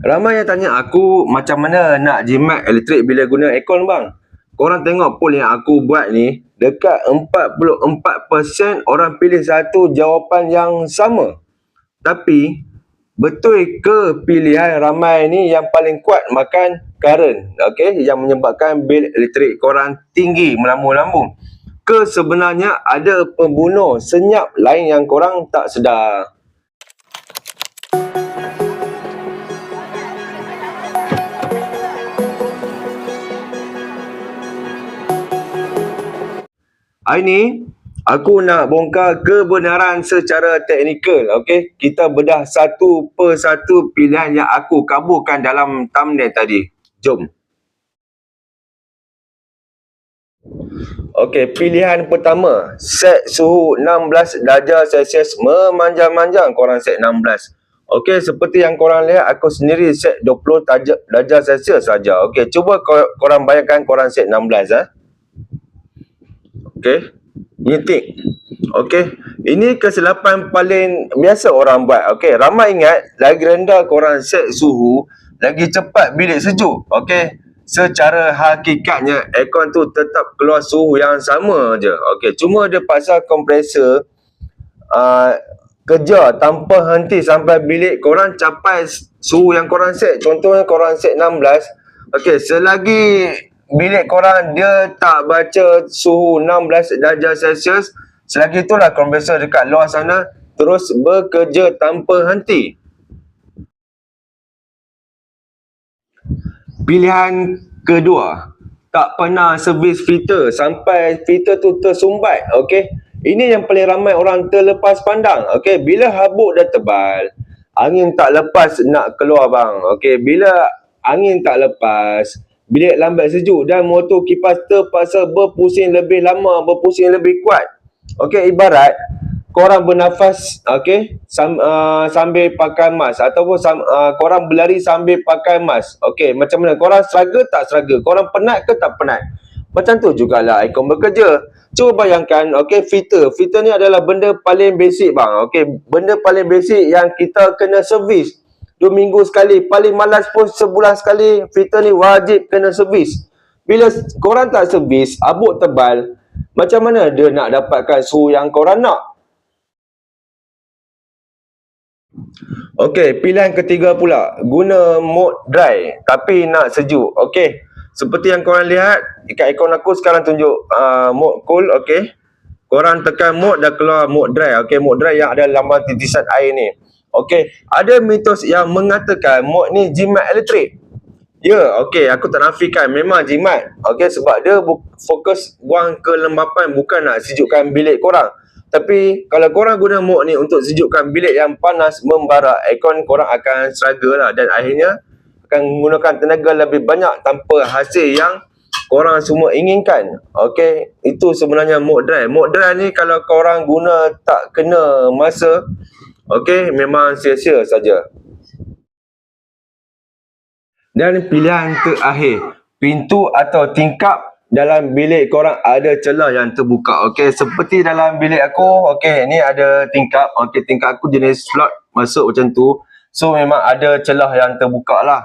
Ramai yang tanya aku macam mana nak jimat elektrik bila guna aircon bang. Korang tengok poll yang aku buat ni, dekat 44% orang pilih satu jawapan yang sama. Tapi, betul ke pilihan ramai ni yang paling kuat makan current, yang menyebabkan bil elektrik korang tinggi melambung-lambung? Ke sebenarnya ada pembunuh senyap lain yang korang tak sedar? Hari ni, aku nak bongkar kebenaran secara teknikal, Kita bedah satu persatu pilihan yang aku kabulkan dalam thumbnail tadi. Jom. Pilihan pertama, set suhu 16 darjah Celsius memanjang-manjang, korang set 16. Seperti yang korang lihat, aku sendiri set 20 darjah Celsius saja. Cuba korang bayangkan korang set 16. Ini tik. Ini kesilapan paling biasa orang buat. Ramai ingat, lagi rendah korang set suhu, lagi cepat bilik sejuk. Secara hakikatnya, aircon tu tetap keluar suhu yang sama je. Cuma dia pasal kompresor kerja tanpa henti sampai bilik korang capai suhu yang korang set. Contohnya korang set 16. Selagi bilik korang dia tak baca suhu 16 darjah Celsius, selagi itulah kompresor dekat luar sana terus bekerja tanpa henti. Pilihan kedua, tak pernah servis filter sampai filter tu tersumbat. Ini yang paling ramai orang terlepas pandang. Bila habuk dah tebal, angin tak lepas nak keluar bang. Bila angin tak lepas, bilik lambat sejuk dan motor kipas terpaksa berpusing lebih lama, berpusing lebih kuat. Ibarat korang bernafas sambil pakai mask, ataupun korang berlari sambil pakai mask. Macam mana? Korang struggle tak struggle? Korang penat ke tak penat? Macam tu jugalah aircon bekerja. Cuba bayangkan, filter ni adalah benda paling basic bang. Benda paling basic yang kita kena servis 2 minggu sekali, paling malas pun sebulan sekali. Filter ni wajib kena servis. Bila korang tak servis, habuk tebal, macam mana dia nak dapatkan suhu yang korang nak? Pilihan ketiga pula, guna mode dry tapi nak sejuk. Seperti yang korang lihat, dekat aircon aku sekarang tunjuk mode cool. Korang tekan mode, dah keluar mode dry. Mode dry yang ada lambang titisan air ni. Ada mitos yang mengatakan mode ni jimat elektrik. Ya, aku tak nafikan memang jimat. Sebab dia fokus buang kelembapan, bukan nak sejukkan bilik korang. Tapi kalau korang guna mode ni untuk sejukkan bilik yang panas membara, aircon korang akan struggle lah, dan akhirnya akan menggunakan tenaga lebih banyak tanpa hasil yang korang semua inginkan. Itu sebenarnya mode dry. Mode dry ni kalau korang guna tak kena masa, memang sia-sia saja. Dan pilihan terakhir, pintu atau tingkap dalam bilik korang ada celah yang terbuka. Seperti dalam bilik aku, ni ada tingkap. Tingkap aku jenis slot masuk macam tu. So memang ada celah yang terbuka lah.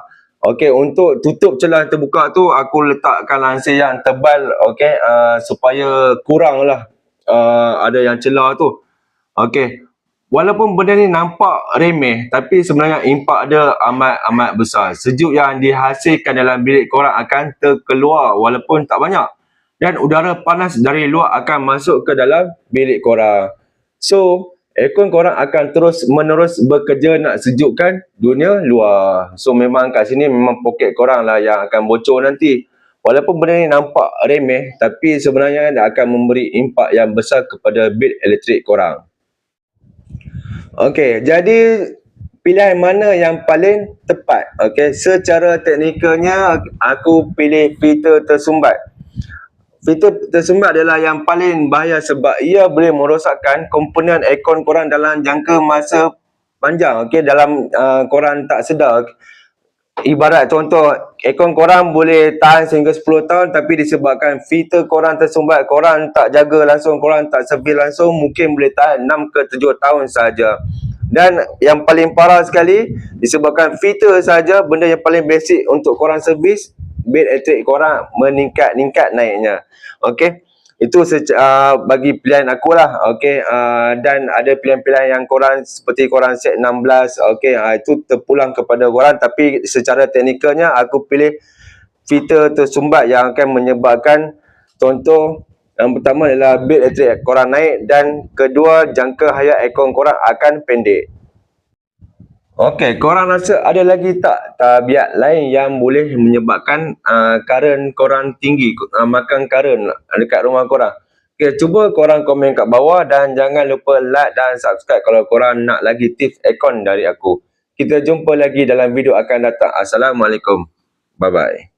Untuk tutup celah yang terbuka tu, aku letakkan lansir yang tebal, supaya kurang lah ada yang celah tu. Walaupun benda ni nampak remeh, tapi sebenarnya impak dia amat besar. Sejuk yang dihasilkan dalam bilik korang akan terkeluar walaupun tak banyak. Dan udara panas dari luar akan masuk ke dalam bilik korang. So, aircon korang akan terus-menerus bekerja nak sejukkan dunia luar. So, memang kat sini memang poket korang lah yang akan bocor nanti. Walaupun benda ni nampak remeh, tapi sebenarnya dia akan memberi impak yang besar kepada bil elektrik korang. Jadi pilihan mana yang paling tepat? Secara teknikalnya aku pilih filter tersumbat. Filter tersumbat adalah yang paling bahaya sebab ia boleh merosakkan komponen aircon korang dalam jangka masa panjang. Dalam korang tak sedar. Ibarat contoh, aircon korang boleh tahan sehingga 10 tahun, tapi disebabkan filter korang tersumbat, korang tak jaga langsung, korang tak servis langsung, mungkin boleh tahan 6 ke 7 tahun saja. Dan yang paling parah sekali, disebabkan filter saja, benda yang paling basic untuk korang servis, bil elektrik korang meningkat naiknya. Okey, itu bagi pilihan aku lah. Okey, dan ada pilihan-pilihan yang korang seperti korang set 16. Okey, itu terpulang kepada korang, tapi secara teknikalnya aku pilih filter tersumbat yang akan menyebabkan, contoh yang pertama adalah bil elektrik korang naik, dan kedua, jangka hayat aircon korang akan pendek. Okey, korang rasa ada lagi tak tabiat lain yang boleh menyebabkan current korang tinggi, makan current dekat rumah korang? Okey, cuba korang komen kat bawah dan jangan lupa like dan subscribe kalau korang nak lagi tips aircon dari aku. Kita jumpa lagi dalam video akan datang. Assalamualaikum. Bye-bye.